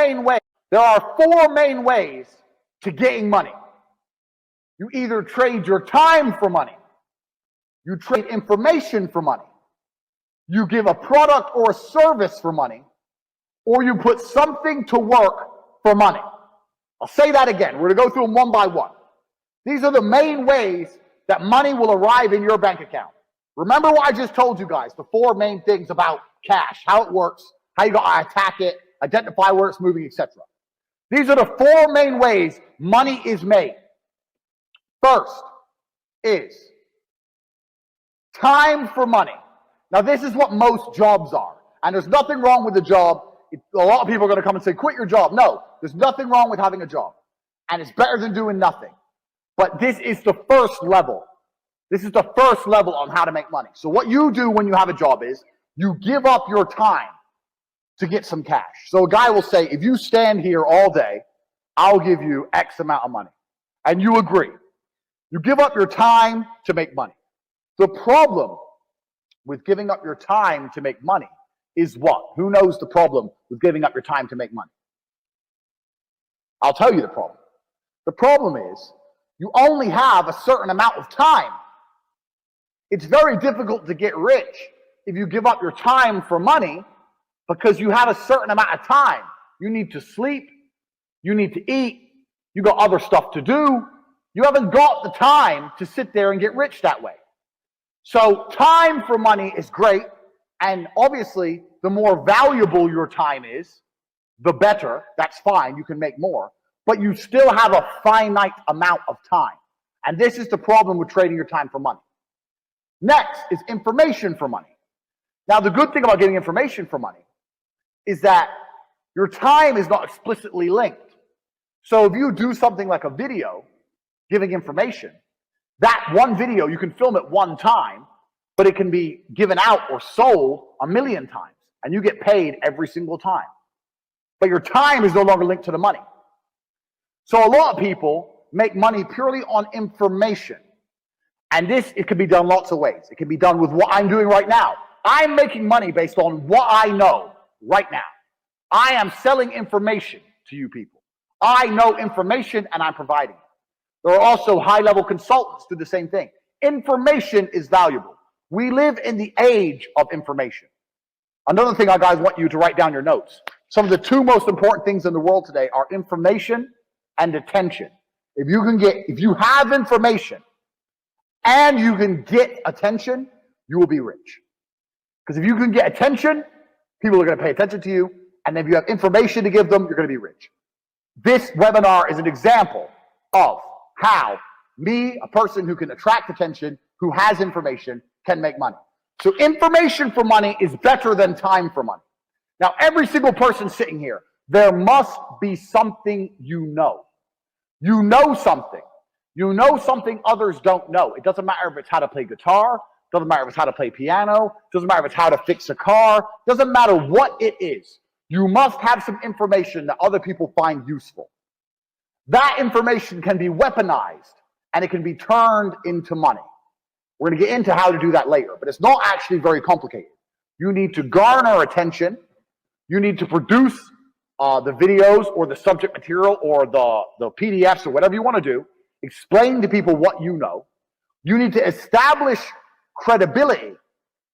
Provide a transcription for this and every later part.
main ways. There are four main ways to getting money. You either trade your time for money, you trade information for money, you give a product or a service for money, or you put something to work for money. I'll say that again. We're going to go through them one by one. These are the main ways that money will arrive in your bank account. Remember what I just told you guys, the four main things about cash, how it works, how you got to attack it, identify where it's moving, etc. These are the four main ways money is made. First is time for money. Now, this is what most jobs are. And there's nothing wrong with the job. A lot of people are going to come and say, quit your job. No, there's nothing wrong with having a job. And it's better than doing nothing. But this is the first level. This is the first level on how to make money. So what you do when you have a job is you give up your time to get some cash. So a guy will say, if you stand here all day, I'll give you X amount of money. And you agree. You give up your time to make money. The problem with giving up your time to make money is what? Who knows the problem with giving up your time to make money? I'll tell you the problem. The problem is you only have a certain amount of time. It's very difficult to get rich if you give up your time for money because you have a certain amount of time. You need to sleep. You need to eat. You got other stuff to do. You haven't got the time to sit there and get rich that way. So time for money is great. And obviously, the more valuable your time is, the better. That's fine. You can make more. But you still have a finite amount of time. And this is the problem with trading your time for money. Next is information for money. Now, the good thing about getting information for money is that your time is not explicitly linked. So if you do something like a video giving information, that one video, you can film it one time, but it can be given out or sold 1,000,000 times, and you get paid every single time. But your time is no longer linked to the money. So a lot of people make money purely on information. And it can be done lots of ways. It can be done with what I'm doing right now. I'm making money based on what I know right now. I am selling information to you people. I know information and I'm providing it. There are also high-level consultants who do the same thing. Information is valuable. We live in the age of information. Another thing I guys want you to write down your notes. Some of the two most important things in the world today are information and attention. If you have information and you can get attention, you will be rich. Because if you can get attention, people are going to pay attention to you. And if you have information to give them, you're going to be rich. This webinar is an example of how me, a person who can attract attention, who has information, can make money. So information for money is better than time for money. Now, every single person sitting here, there must be something you know. You know something. You know something others don't know. It doesn't matter if it's how to play guitar. Doesn't matter if it's how to play piano. Doesn't matter if it's how to fix a car. Doesn't matter what it is. You must have some information that other people find useful. That information can be weaponized and it can be turned into money. We're going to get into how to do that later, but it's not actually very complicated. You need to garner attention. You need to produce the videos or the subject material or the PDFs or whatever you want to do. Explain to people what you know. You need to establish credibility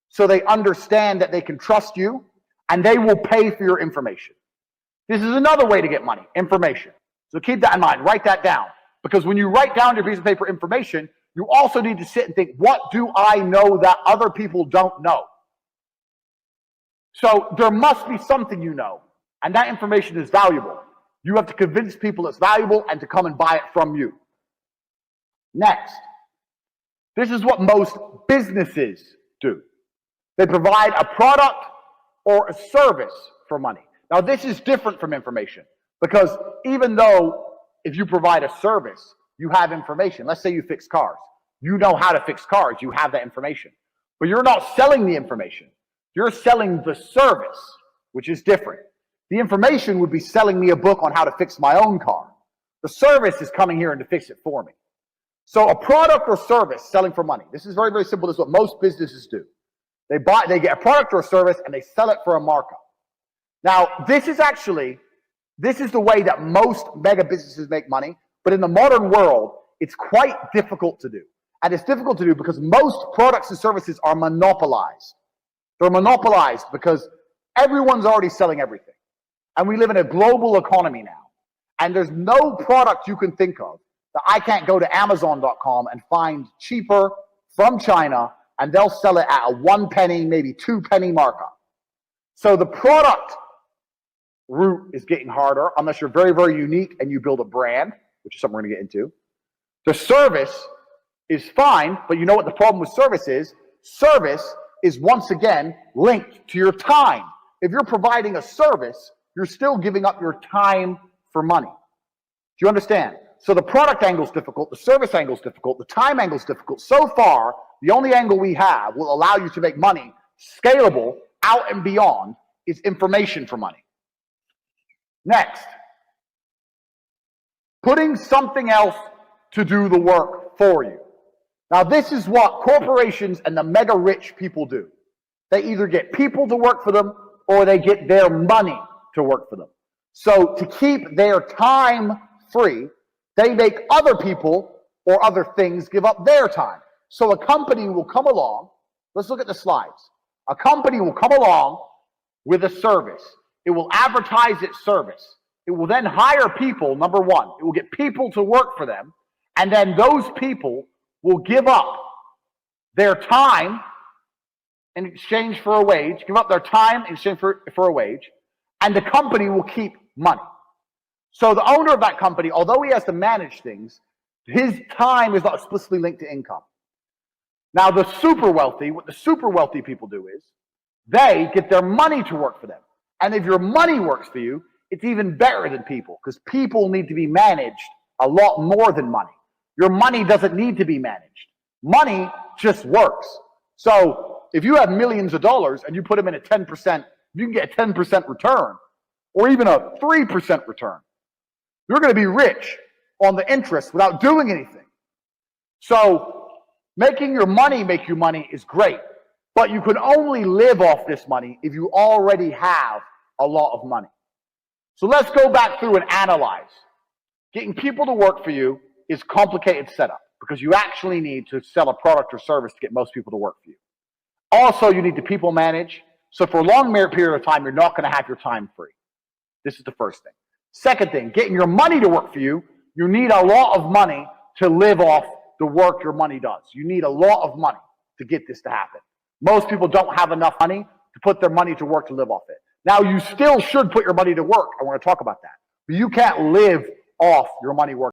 so they understand that they can trust you and they will pay for your information. This is another way to get money, information. So keep that in mind. Write that down. Because when you write down your piece of paper information, you also need to sit and think, what do I know that other people don't know? So there must be something you know, and that information is valuable. You have to convince people it's valuable and to come and buy it from you. Next, this is what most businesses do. They provide a product or a service for money. Now, this is different from information because even though if you provide a service, you have information. Let's say you fix cars. You know how to fix cars. You have that information. But you're not selling the information. You're selling the service, which is different. The information would be selling me a book on how to fix my own car. The service is coming here and to fix it for me. So a product or service selling for money. This is very, very simple. This is what most businesses do. They get a product or a service and they sell it for a markup. Now, this is actually This is the way that most mega businesses make money. But in the modern world, it's quite difficult to do. And it's difficult to do because most products and services are monopolized. They're monopolized because everyone's already selling everything. And we live in a global economy now. And there's no product you can think of that I can't go to Amazon.com and find cheaper from China, and they'll sell it at a 1 penny, maybe 2 penny markup. So the product route is getting harder unless you're very, very unique and you build a brand, which is something we're going to get into. The service is fine, but you know what the problem with service is? Service is once again linked to your time. If you're providing a service, you're still giving up your time for money. Do you understand? So the product angle is difficult, the service angle is difficult, the time angle is difficult. So far, the only angle we have will allow you to make money scalable out and beyond is information for money. Next, putting something else to do the work for you. Now, this is what corporations and the mega rich people do. They either get people to work for them or they get their money to work for them. So to keep their time free, they make other people or other things give up their time. So a company will come along. Let's look at the slides. A company will come along with a service. It will advertise its service. It will then hire people, number one. It will get people to work for them. And then those people will give up their time in exchange for a wage, give up their time in exchange for a wage, and the company will keep money. So the owner of that company, although he has to manage things, his time is not explicitly linked to income. Now the super wealthy, what the super wealthy people do is, they get their money to work for them. And if your money works for you, it's even better than people, because people need to be managed a lot more than money. Your money doesn't need to be managed. Money just works. So if you have millions of dollars and you put them in a 10%, you can get a 10% return or even a 3% return. You're going to be rich on the interest without doing anything. So making your money make you money is great, but you can only live off this money if you already have a lot of money. So let's go back through and analyze. Getting people to work for you is complicated setup because you actually need to sell a product or service to get most people to work for you. Also, you need to people manage. So for a long period of time, you're not going to have your time free. This is the first thing. Second thing, getting your money to work for you, you need a lot of money to live off the work your money does. You need a lot of money to get this to happen. Most people don't have enough money to put their money to work to live off it. Now, you still should put your money to work. I want to talk about that. But you can't live off your money work.